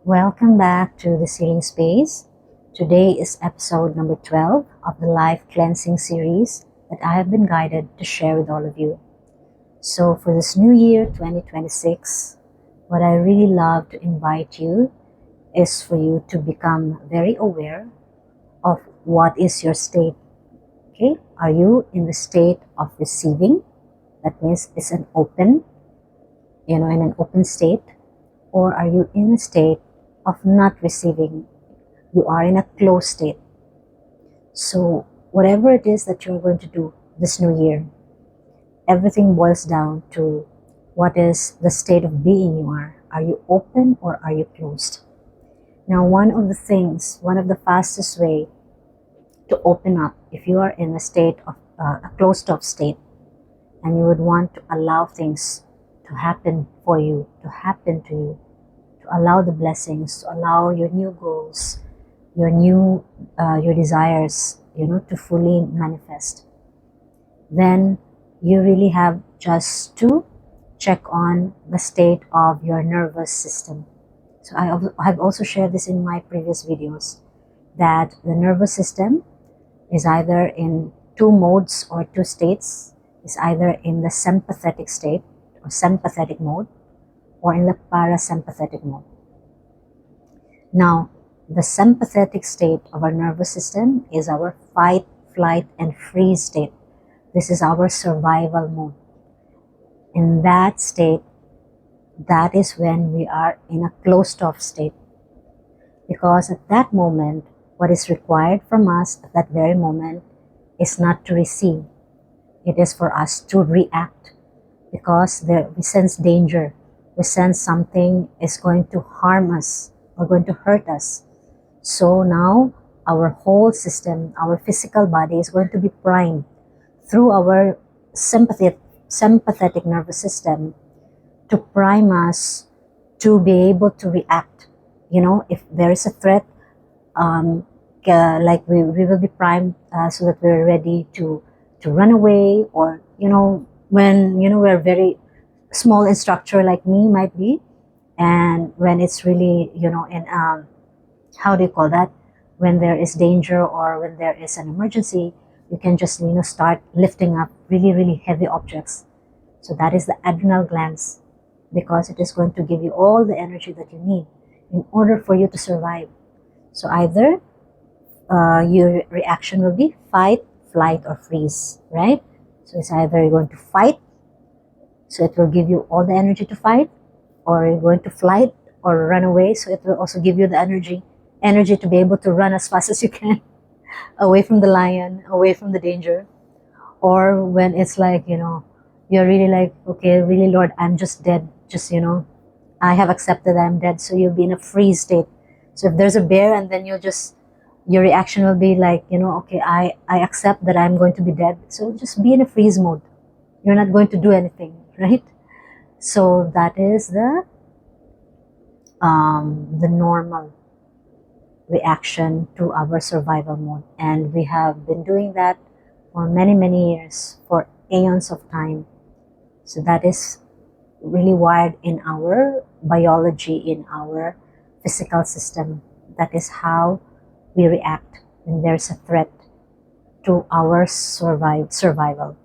Welcome back to the Sealing Space. Today is episode number 12 of the Life Cleansing series that I have been guided to share with all of you. So, for this new year 2026, what I really love to invite you is for you to become very aware of what is your state. Okay, are you in the state of receiving? That means it's an open, in an open state, or are you in a state of not receiving? You are in a closed state. So whatever it is that you're going to do this new year, everything boils down to what is the state of being you are. Are you open or are you closed? Now, one of the fastest way to open up, if you are in a state of a closed off state, and you would want to allow things to happen for you, to happen to you, to allow the blessings, to allow your new goals, your desires, to fully manifest, then you really have just to check on the state of your nervous system. So I've also shared this in my previous videos, that the nervous system is either in two modes or two states. It's either in the sympathetic state or sympathetic mode, or in the parasympathetic mode. Now, the sympathetic state of our nervous system is our fight, flight, and freeze state. This is our survival mode. In that state, that is when we are in a closed off state. Because at that moment, what is required from us at that very moment is not to receive. It is for us to react, because we sense danger. We sense something is going to harm us or going to hurt us. So now our whole system, our physical body, is going to be primed through our sympathetic nervous system to prime us to be able to react. If there is a threat, like we will be primed so that we're ready to run away, or when we're very small in structure, like me might be, and when it's really in how do you call that, when there is danger or when there is an emergency, you can just start lifting up really, really heavy objects. So that is the adrenal glands, because it is going to give you all the energy that you need in order for you to survive. So either your reaction will be fight, flight, or freeze, right? So it's either you're going to fight, so it will give you all the energy to fight, or you're going to flight or run away, so it will also give you the energy to be able to run as fast as you can away from the lion, away from the danger. Or when it's like, you're really like, okay, really, Lord, I'm just dead. Just, I have accepted that I'm dead. So you'll be in a freeze state. So if there's a bear, and then your reaction will be like, okay, I accept that I'm going to be dead. So just be in a freeze mode. You're not going to do anything, right? So that is the normal reaction to our survival mode. And we have been doing that for many, many years, for aeons of time. So that is really wired in our biology, in our physical system. That is how we react when there's a threat to our survival.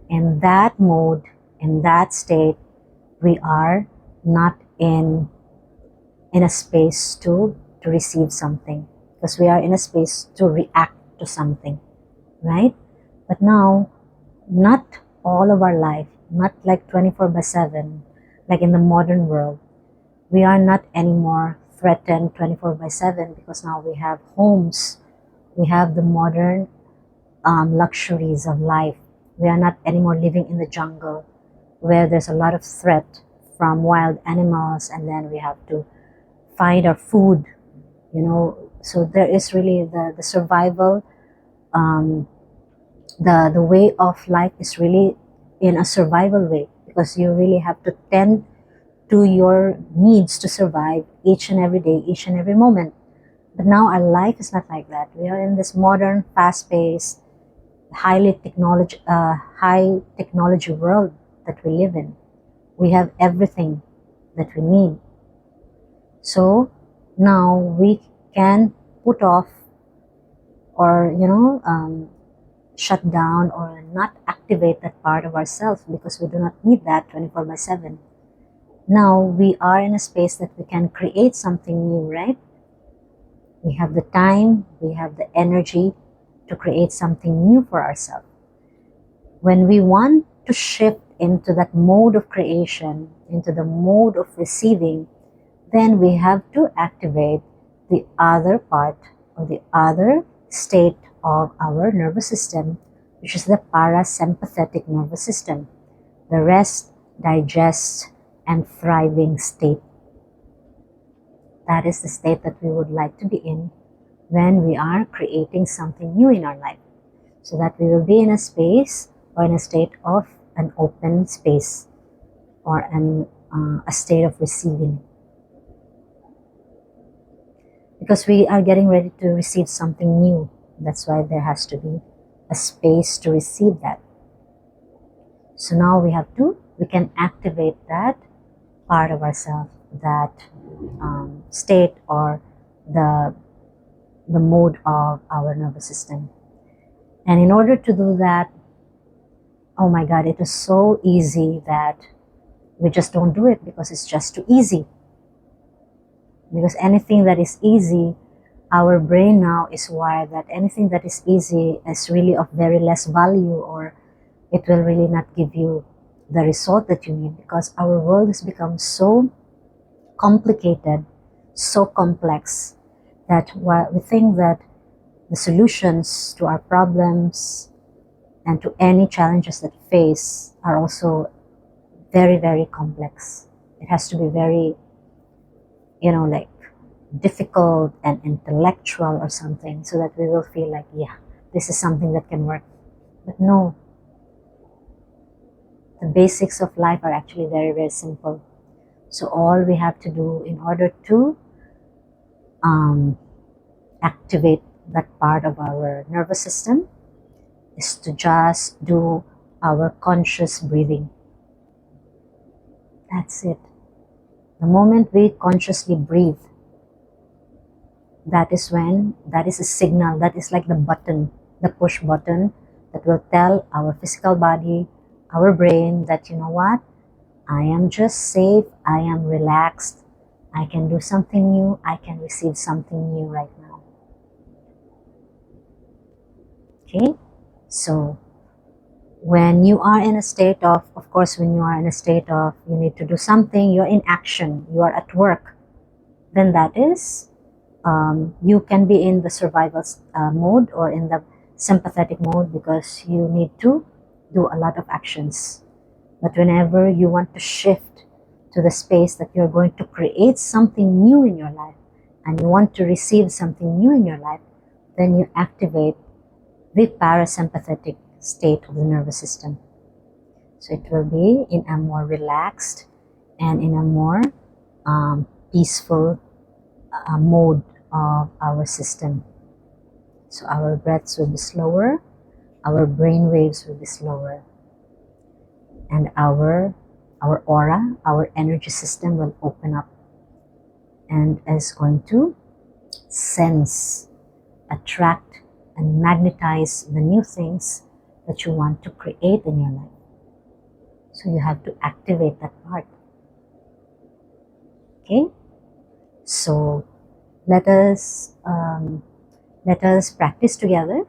In that mode, in that state, we are not in a space to receive something, because we are in a space to react to something, right? But now, not all of our life, not like 24/7, like in the modern world, we are not anymore threatened 24/7, because now we have homes, we have the modern luxuries of life. We are not anymore living in the jungle where there's a lot of threat from wild animals, and then we have to find our food, so there is really the survival, the way of life is really in a survival way, because you really have to tend to your needs to survive each and every day, each and every moment. But now our life is not like that. We are in this modern, fast-paced, high technology world that we live in. We have everything that we need. So now we can put off or shut down or not activate that part of ourselves because we do not need that 24 by 7. Now we are in a space that we can create something new, right? We have the time, we have the energy to create something new for ourselves. When we want to shift into that mode of creation, into the mode of receiving, then we have to activate the other part or the other state of our nervous system, which is the parasympathetic nervous system, the rest, digest, and thriving state. That is the state that we would like to be in when we are creating something new in our life, so that we will be in a space or in a state of an open space or a state of receiving. Because we are getting ready to receive something new. That's why there has to be a space to receive that. So now we can activate that part of ourselves, that state or the mode of our nervous system. And in order to do that, oh my God, it is so easy that we just don't do it because it's just too easy. Because anything that is easy, our brain now is wired that anything that is easy is really of very less value, or it will really not give you the result that you need, because our world has become so complicated, so complex, that we think that the solutions to our problems and to any challenges that we face are also very, very complex. It has to be very, like difficult and intellectual or something, so that we will feel like, yeah, this is something that can work. But no, the basics of life are actually very, very simple. So all we have to do in order to activate that part of our nervous system is to just do our conscious breathing. That's it. The moment we consciously breathe, that is a signal, that is like the button, the push button that will tell our physical body, our brain that, you know what, I am just safe, I am relaxed, I can do something new, I can receive something new right now. Okay, so when you are in a state of course, when you are in a state of you need to do something, you're in action, you are at work, then that is you can be in the survival mode or in the sympathetic mode, because you need to do a lot of actions. But whenever you want to shift to the space that you're going to create something new in your life and you want to receive something new in your life, then you activate the parasympathetic state of the nervous system. So it will be in a more relaxed and in a more peaceful mode of our system. So our breaths will be slower, our brain waves will be slower, and our aura, our energy system will open up and is going to sense, attract, and magnetize the new things that you want to create in your life. So you have to activate that part. Okay? So let us practice together.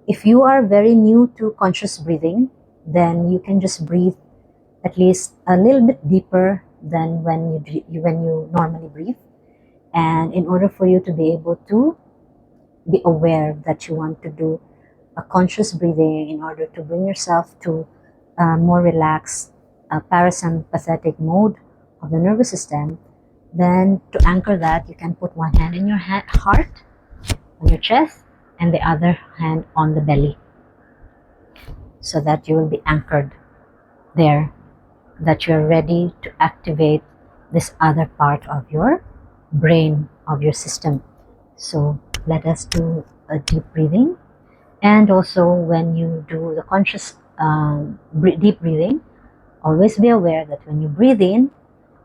If you are very new to conscious breathing, then you can just breathe at least a little bit deeper than when you normally breathe. And in order for you to be able to be aware that you want to do a conscious breathing, in order to bring yourself to a more relaxed parasympathetic mode of the nervous system, then to anchor that, you can put one hand in your heart, on your chest, and the other hand on the belly, so that you will be anchored there, that you're ready to activate this other part of your brain, of your system. So let us do a deep breathing. And also, when you do the conscious deep breathing, always be aware that when you breathe in,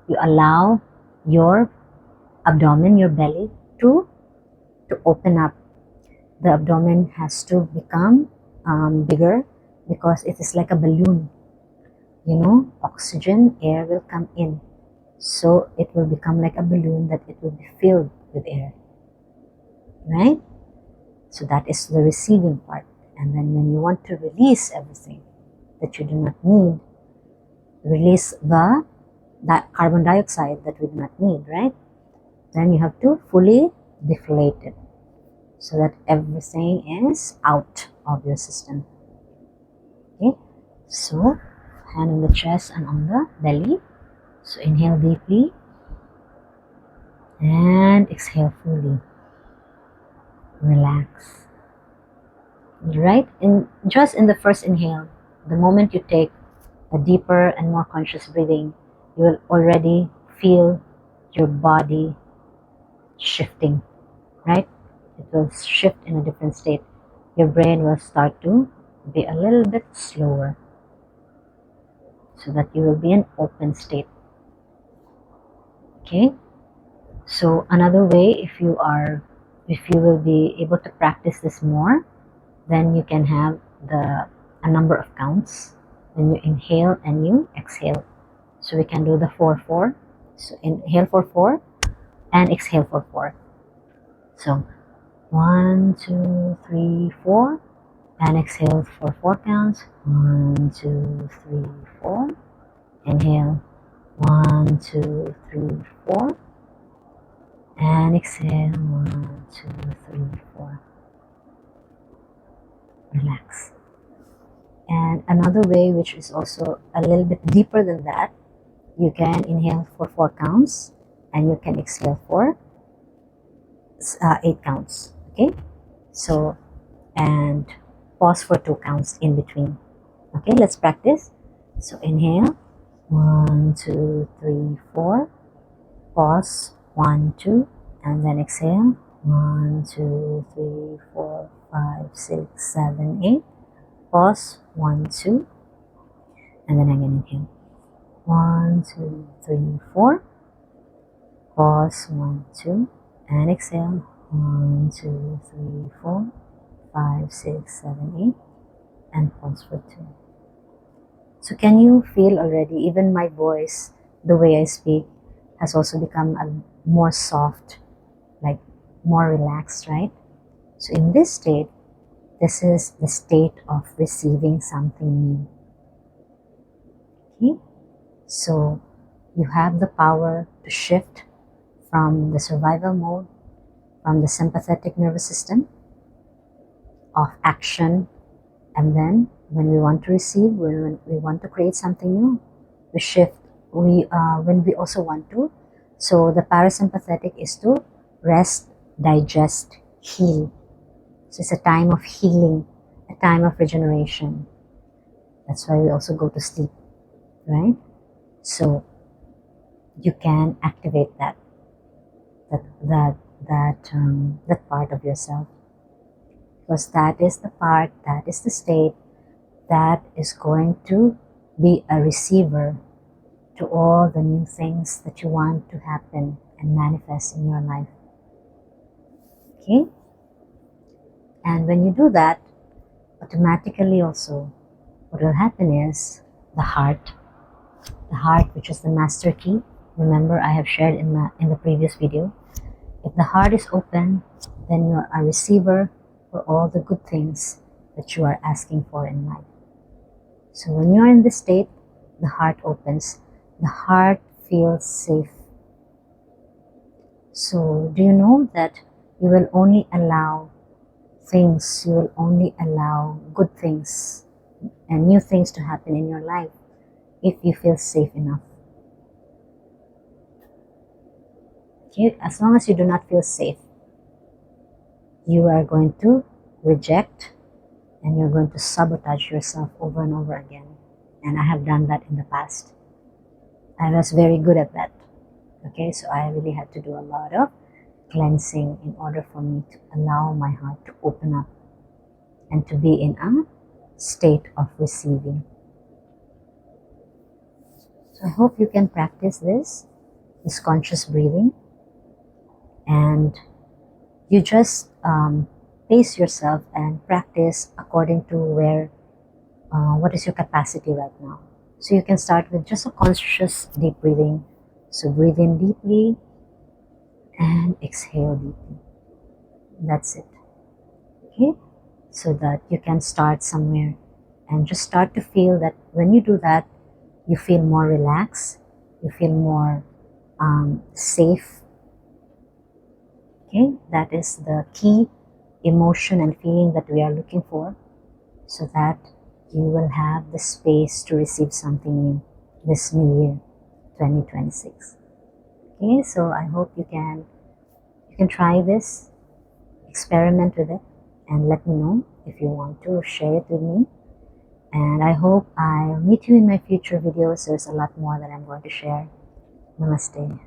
you allow your abdomen, your belly, to open up. The abdomen has to become bigger because it is like a balloon. You know, oxygen, air will come in. So it will become like a balloon that it will be filled with air. Right? So that is the receiving part. And then when you want to release everything that you do not need, release that carbon dioxide that we do not need, right? Then you have to fully deflate it so that everything is out of your system. Okay, so hand on the chest and on the belly. So inhale deeply and exhale fully. Relax. Right? Just in the first inhale, the moment you take a deeper and more conscious breathing, you will already feel your body shifting, right? It will shift in a different state. Your brain will start to be a little bit slower so that you will be in open state. Okay? So another way, if you will be able to practice this more, then you can have a number of counts when you inhale and you exhale. So we can do the 4-4. So inhale for 4 and exhale for 4. So 1, 2, 3, 4, and exhale for 4 counts. 1, 2, 3, 4. Inhale. 1, 2, 3, 4. And exhale. 1, 2, 3, 4. Relax. And another way, which is also a little bit deeper than that, you can inhale for 4 counts and you can exhale for 8 counts. Okay, so and pause for 2 counts in between. Okay, let's practice. So inhale, 1, 2, 3, 4. Pause, 1, 2, and then exhale, 1, 2, 3, 4, 5, 6, 7, 8. Pause, 1, 2, and then again inhale, 1, 2, 3, 4. Pause, 1, 2, and exhale, 1, 2, 3, 4, 5, 6, 7, 8, and pause for 2. So can you feel already, even my voice, the way I speak, has also become more soft, like more relaxed, right? So in this state, this is the state of receiving something new. Okay? So you have the power to shift from the survival mode, from the sympathetic nervous system of action, and then when we want to receive, when we want to create something new, we shift. When we also want to. So the parasympathetic is to rest, digest, heal. So it's a time of healing, a time of regeneration. That's why we also go to sleep, right? So you can activate that part of yourself, because that is the part, that is the state that is going to be a receiver to all the new things that you want to happen and manifest in your life. Okay? And when you do that, automatically also, what will happen is the heart, which is the master key. Remember, I have shared in the previous video. If the heart is open, then you are a receiver for all the good things that you are asking for in life. So when you are in this state, the heart opens. The heart feels safe. So do you know that you will only allow things, you will only allow good things and new things to happen in your life if you feel safe enough. Okay? As long as you do not feel safe, you are going to reject and you're going to sabotage yourself over and over again. And I have done that in the past. I was very good at that. Okay, so I really had to do a lot of cleansing in order for me to allow my heart to open up and to be in a state of receiving. So I hope you can practice this conscious breathing. and you just pace yourself and practice according to what is your capacity right now. So you can start with just a conscious deep breathing. So breathe in deeply and exhale deeply. That's it. Okay? So that you can start somewhere and just start to feel that when you do that, you feel more relaxed, you feel more safe. Okay? That is the key emotion and feeling that we are looking for, so that you will have the space to receive something new this new year, 2026. Okay, so I hope you can try this, experiment with it, and let me know if you want to share it with me. And I hope I'll meet you in my future videos. There's a lot more that I'm going to share. Namaste.